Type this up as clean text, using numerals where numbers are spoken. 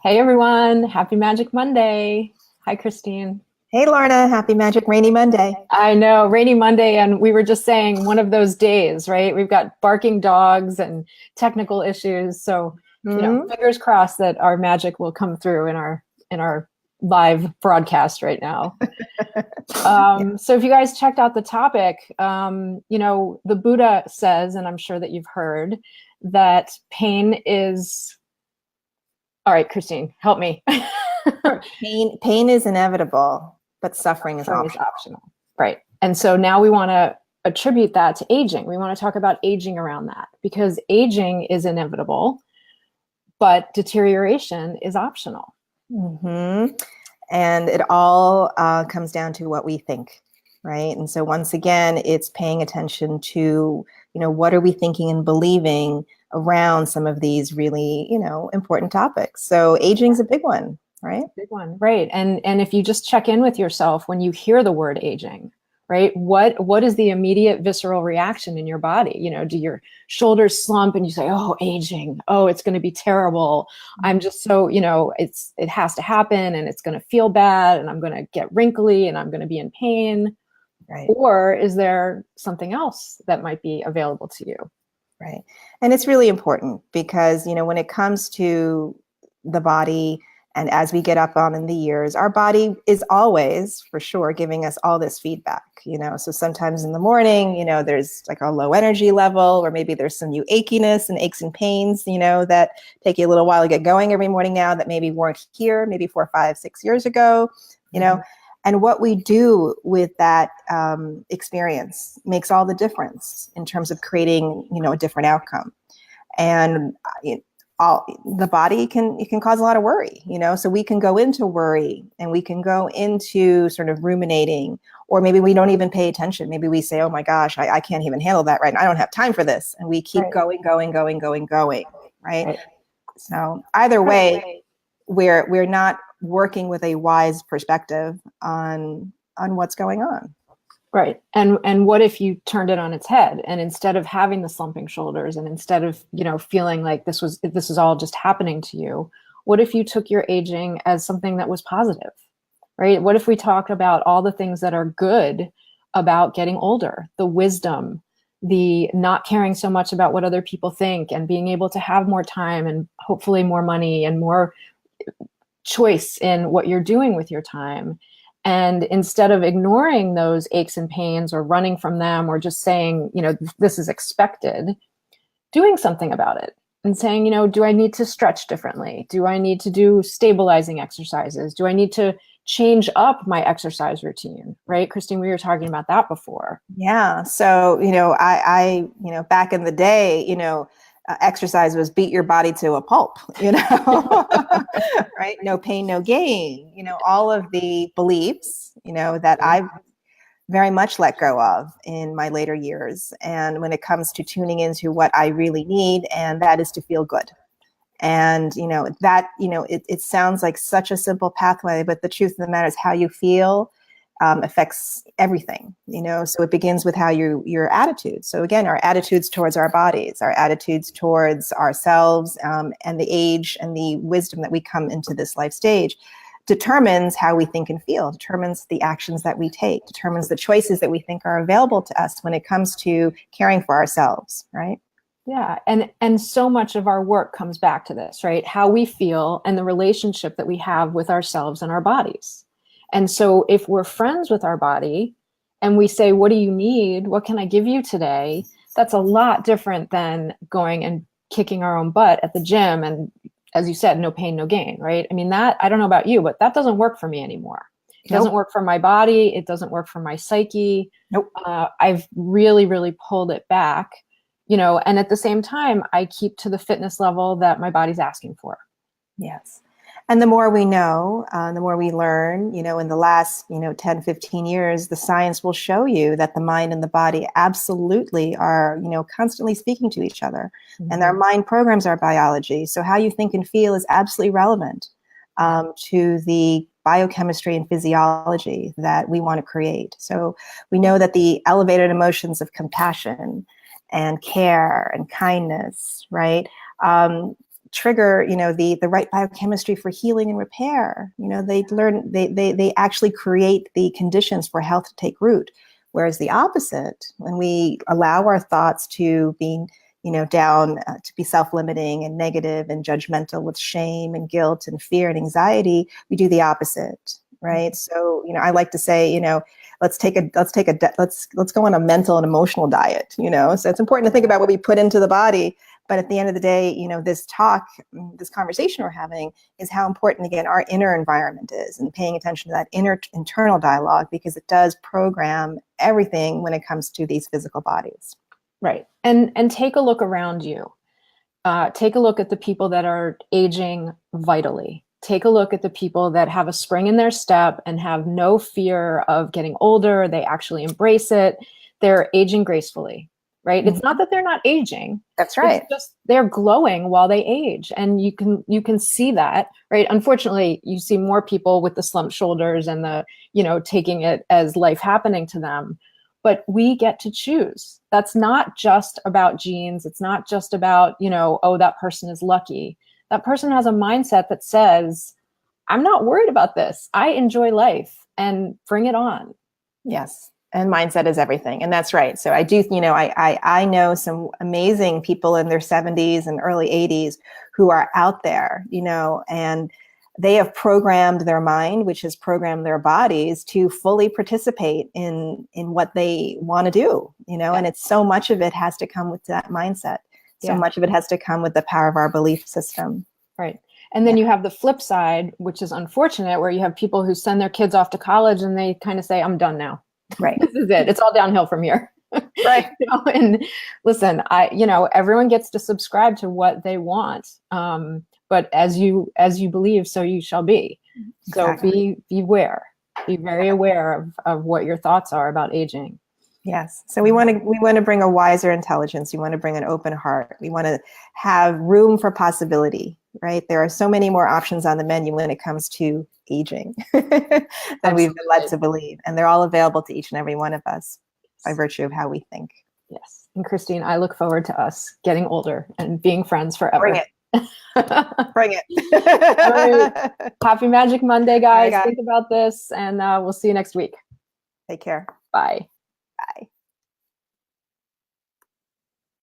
Hey everyone, happy Magic Monday. Hi, Christine. Hey Lorna, happy Magic Rainy Monday. I know, rainy Monday, and we were just saying one of those days, right? We've got barking dogs and technical issues. So, Hmm. fingers crossed that our magic will come through in our live broadcast right now. Yeah. So if you guys checked out the topic, the Buddha says, and I'm sure that you've heard, that pain is, all right, Christine, help me. Pain is inevitable, but suffering is Suffering is optional. optional. Right. And so now we want to attribute that to aging. We want to talk about aging around that because aging is inevitable, but deterioration is optional. Hmm. And it all comes down to what we think, right? And so once again, it's paying attention to, what are we thinking and believing around some of these really, important topics. So aging's a big one, right? Big one. Right. And if you just check in with yourself when you hear the word aging, right? What is the immediate visceral reaction in your body? Do your shoulders slump and you say, "Oh, aging. Oh, it's going to be terrible. I'm just so, it has to happen and it's going to feel bad and I'm going to get wrinkly and I'm going to be in pain." Right. Or is there something else that might be available to you? Right. And it's really important because, when it comes to the body and as we get up on in the years, our body is always for sure giving us all this feedback. So sometimes in the morning, there's like a low energy level, or maybe there's some new achiness and aches and pains, that take you a little while to get going every morning now that maybe weren't here maybe 4, 5, 6 years ago, you know. And what we do with that experience makes all the difference in terms of creating, a different outcome. And the body can cause a lot of worry, so we can go into worry and we can go into sort of ruminating, or maybe we don't even pay attention. Maybe we say, oh my gosh, I can't even handle that right now. I don't have time for this. And we keep Right. going, right? Right. So either way, we're not working with a wise perspective on what's going on. Right. And what if you turned it on its head and instead of having the slumping shoulders and instead of, feeling like this is all just happening to you, what if you took your aging as something that was positive? Right? What if we talk about all the things that are good about getting older, the wisdom, the not caring so much about what other people think and being able to have more time and hopefully more money and more choice in what you're doing with your time. And instead of ignoring those aches and pains or running from them or just saying, this is expected, doing something about it and saying, do I need to stretch differently? Do I need to do stabilizing exercises? Do I need to change up my exercise routine? Right? Christine, we were talking about that before. Yeah. So, back in the day, exercise was beat your body to a pulp, right? No pain, no gain, all of the beliefs, that I've very much let go of in my later years. And when it comes to tuning into what I really need, and that is to feel good. And, it sounds like such a simple pathway, but the truth of the matter is how you feel affects everything, so it begins with how your attitudes. So again, our attitudes towards our bodies, our attitudes towards ourselves, and the age and the wisdom that we come into this life stage determines how we think and feel, determines the actions that we take, determines the choices that we think are available to us when it comes to caring for ourselves, right? Yeah. And so much of our work comes back to this, right? How we feel and the relationship that we have with ourselves and our bodies. And so if we're friends with our body and we say, what do you need? What can I give you today? That's a lot different than going and kicking our own butt at the gym. And as you said, no pain, no gain, right? I mean, that, I don't know about you, but that doesn't work for me anymore. It doesn't Nope. work for my body. It doesn't work for my psyche. Nope. I've really, really pulled it back, and at the same time, I keep to the fitness level that my body's asking for. Yes. And the more we know, the more we learn, in the last, 10, 15 years, the science will show you that the mind and the body absolutely are, constantly speaking to each other. Mm-hmm. And our mind programs our biology. So how you think and feel is absolutely relevant to the biochemistry and physiology that we want to create. So we know that the elevated emotions of compassion and care and kindness, right? trigger, the right biochemistry for healing and repair. They actually create the conditions for health to take root. Whereas the opposite, when we allow our thoughts to be, down, to be self-limiting and negative and judgmental with shame and guilt and fear and anxiety, we do the opposite, right? So, I like to say, let's go on a mental and emotional diet, So it's important to think about what we put into the body. But at the end of the day, this conversation we're having is how important, again, our inner environment is, and paying attention to that internal dialogue, because it does program everything when it comes to these physical bodies. Right. And take a look around you. Take a look at the people that are aging vitally. Take a look at the people that have a spring in their step and have no fear of getting older. They actually embrace it. They're aging gracefully, right? Mm-hmm. It's not that they're not aging. That's right. It's just they're glowing while they age. And you can see that, right? Unfortunately, you see more people with the slumped shoulders and the, taking it as life happening to them. But we get to choose. That's not just about genes. It's not just about, oh, that person is lucky. That person has a mindset that says, I'm not worried about this. I enjoy life, and bring it on. Yes. And mindset is everything. And that's right. So I do, I know some amazing people in their 70s and early 80s who are out there, and they have programmed their mind, which has programmed their bodies to fully participate in what they want to do, and it's so much of it has to come with that mindset. So much of it has to come with the power of our belief system. Right. And then you have the flip side, which is unfortunate, where you have people who send their kids off to college and they kind of say, I'm done now. Right. This is it. It's all downhill from here. Right. And listen, everyone gets to subscribe to what they want. But as you believe, so you shall be. Exactly. So beware. Be very aware of what your thoughts are about aging. Yes. So we want to bring a wiser intelligence. We want to bring an open heart. We want to have room for possibility, right? There are so many more options on the menu when it comes to aging than we've been led to believe. And they're all available to each and every one of us by virtue of how we think. Yes. And Christine, I look forward to us getting older and being friends forever. Bring it. Bring it. All right. Happy Magic Monday, guys. Think about this, and we'll see you next week. Take care. Bye. Bye.